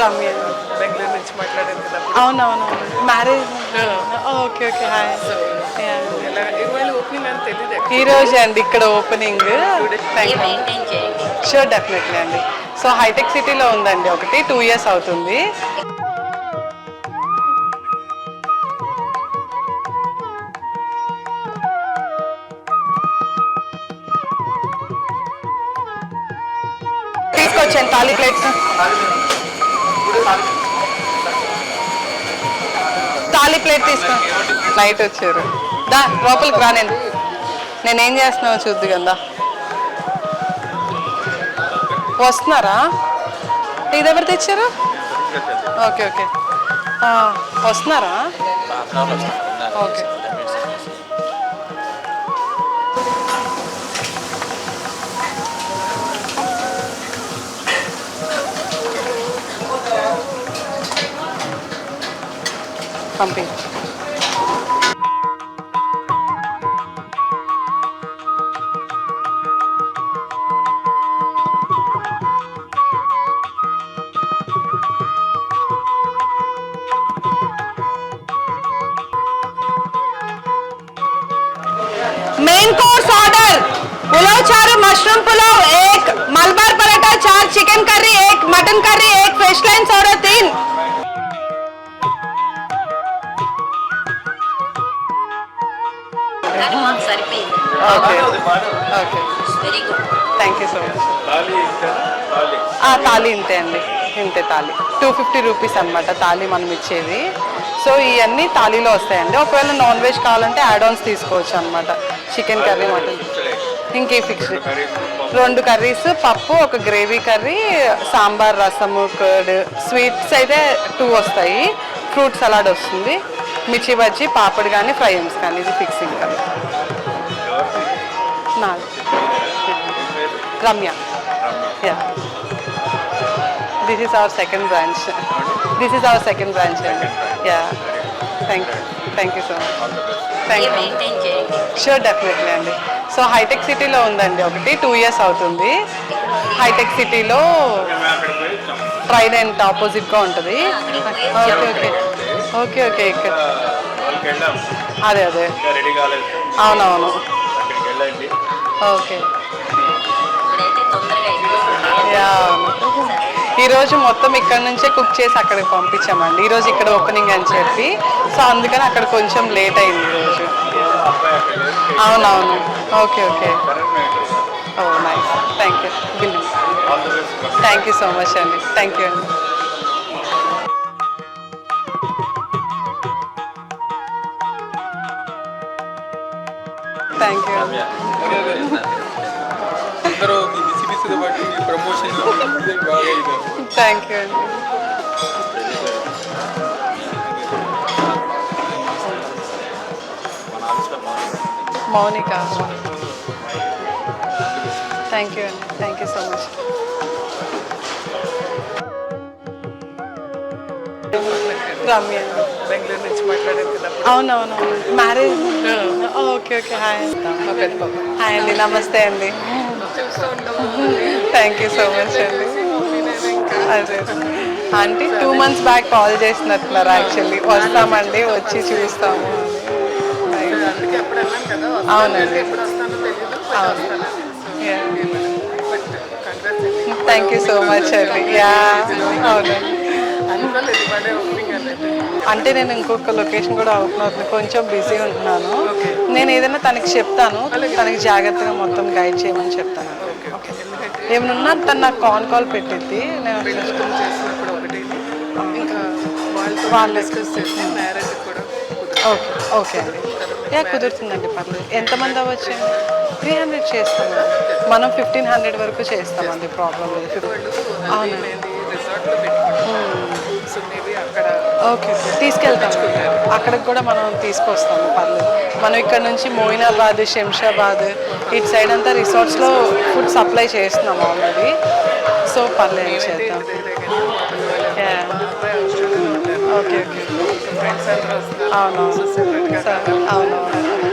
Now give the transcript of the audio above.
రమ్య. బెంగళూరు నుంచి మాట్లాడాను కదా. అవునవునవును. మ్యారేజ్. Okay okay. హాయ్. ఇవాళ ఓపెనింగ్ అని తెలియదు. ఈ రోజే అండి ఇక్కడ ఓపెనింగ్. షూర్ డెఫినెట్లీ అండి. సో హైటెక్ సిటీలో ఉందండి ఒకటి, 2 years అవుతుంది. తీసుకొచ్చాను తాళీ ప్లేట్స్. తాళీ ప్లేట్ తీసుకో. నైట్ వచ్చారు. దా లోపలికి రా. నేనేం చేస్తున్నావు చూద్దు కదా. వస్తున్నారా? ఇది ఎవరు తెచ్చారు? Okay okay. వస్తున్నారా? ఓకే. పంపి. Main course order pulao 4 mushroom pulao 1 Malabar paratha 4 chicken curry 1 mutton curry 1 fish lines order 3. Okay okay. Thank you so much. Thali ఇంతే అండి, ఇంతే తాళీ. 250 రూపీస్ అనమాట తాళీ మనం ఇచ్చేది. సో ఇవన్నీ తాళీలో వస్తాయండి. ఒకవేళ నాన్ వెజ్ కావాలంటే యాడ్ ఆన్స్ తీసుకోవచ్చు అనమాట. చికెన్ కర్రీ, మటన్, ఇంకే ఫిక్స్. 2 కర్రీస్, పప్పు, ఒక గ్రేవీ కర్రీ, సాంబార్, రసము, కర్డ్. స్వీట్స్ అయితే 2 వస్తాయి. ఫ్రూట్ సలాడ్ వస్తుంది, మిర్చి బజ్జీ, పాపడ్ కానీ ఫ్రైమ్స్ కానీ. ఇది ఫిక్సింగ్ కదా. నాది Ramya. Yeah. This is our second branch. అండి. Yeah. Thank you so much. Thank you. Sure definitely అండి. సో హైటెక్ సిటీలో ఉందండి ఒకటి, 2 years అవుతుంది. హైటెక్ సిటీలో ట్రైడెంట్ ఆపోజిట్గా ఉంటుంది. Okay okay okay okay. ఇక్కడ అదే అవునవును. ఓకే. ఈరోజు మొత్తం ఇక్కడ నుంచే కుక్ చేసి అక్కడికి పంపించామండి. ఈరోజు ఇక్కడ ఓపెనింగ్ అని చెప్పి, సో అందుకని అక్కడ కొంచెం లేట్ అయింది ఈరోజు. అవునవును. Okay okay. Oh nice. Thank you. Bill. Thank you so much అండి. థ్యాంక్ యూ అండి. Thank you. థ్యాంక్ యూ అండి. మౌనిక. థ్యాంక్ యూ అండి. Thank you so much. Ramya. Bengaluru నుంచి మాట్లాడాను కదా. అవునవునవును. Marriage. Okay okay. Hi. Hi అండి. నమస్తే అండి. థ్యాంక్ యూ సో మచ్ అండి. అదే ఆంటీ 2 months బ్యాక్ కాల్ చేసినట్టున్నారు. యాక్చువల్లీ వస్తామండి, వచ్చి చూస్తాము. అవునండి. థ్యాంక్ యూ సో మచ్ అండి. యా అవునండి. అంటే నేను ఇంకొక లొకేషన్ కూడా ఓపెన్ అవుతుంది, కొంచెం బిజీ ఉంటున్నాను. నేను ఏదైనా తనకి చెప్తాను, తనకి జాగ్రత్తగా మొత్తం గైడ్ చేయమని చెప్తాను. ఏమన్నా తను నాకు కాల్ పెట్టిద్ది. నేను వాళ్ళు ఓకే ఓకే అండి. యా కుదురుతుందండి, పర్లేదు. ఎంతమంది అవ్వచ్చు? 300 చేస్తాము. మనం 1500 వరకు చేస్తామండి, ప్రాబ్లం లేదు. అవునండి. Okay okay. తీసుకెళ్తాము. అక్కడికి కూడా మనం తీసుకొస్తాము, పర్లేదు. మనం ఇక్కడ నుంచి మోయినాబాద్, శంషాబాద్ ఇటు సైడ్ అంతా రిసార్ట్స్లో ఫుడ్ సప్లై చేస్తున్నాం ఆల్రెడీ. సో పర్లేదు, చేద్దాం. Okay okay. అవునవును. అవునవును.